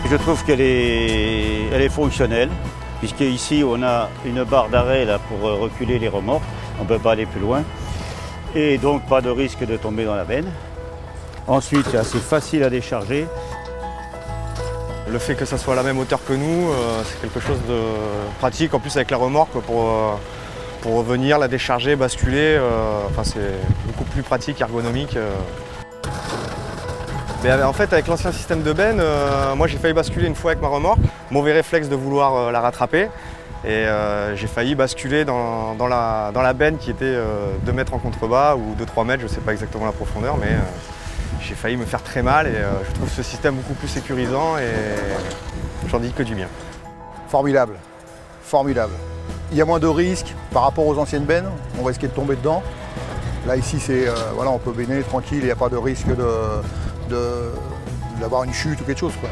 Je trouve qu'elle est fonctionnelle, puisqu'ici on a une barre d'arrêt là pour reculer les remorques, on ne peut pas aller plus loin, et donc pas de risque de tomber dans la benne. Ensuite, c'est assez facile à décharger. Le fait que ça soit à la même hauteur que nous, c'est quelque chose de pratique, en plus avec la remorque pour revenir, la décharger, basculer, c'est beaucoup plus pratique, ergonomique. Mais en fait, avec l'ancien système de benne, moi j'ai failli basculer une fois avec ma remorque, mauvais réflexe de vouloir la rattraper, et j'ai failli basculer dans la benne qui était 2 mètres en contrebas ou 2-3 mètres, je ne sais pas exactement la profondeur, mais j'ai failli me faire très mal et je trouve ce système beaucoup plus sécurisant et j'en dis que du bien. Formidable, formidable. Il y a moins de risques par rapport aux anciennes bennes, on risquait de tomber dedans. Là ici, on peut baigner tranquille, il n'y a pas de risque d'avoir une chute ou quelque chose, quoi.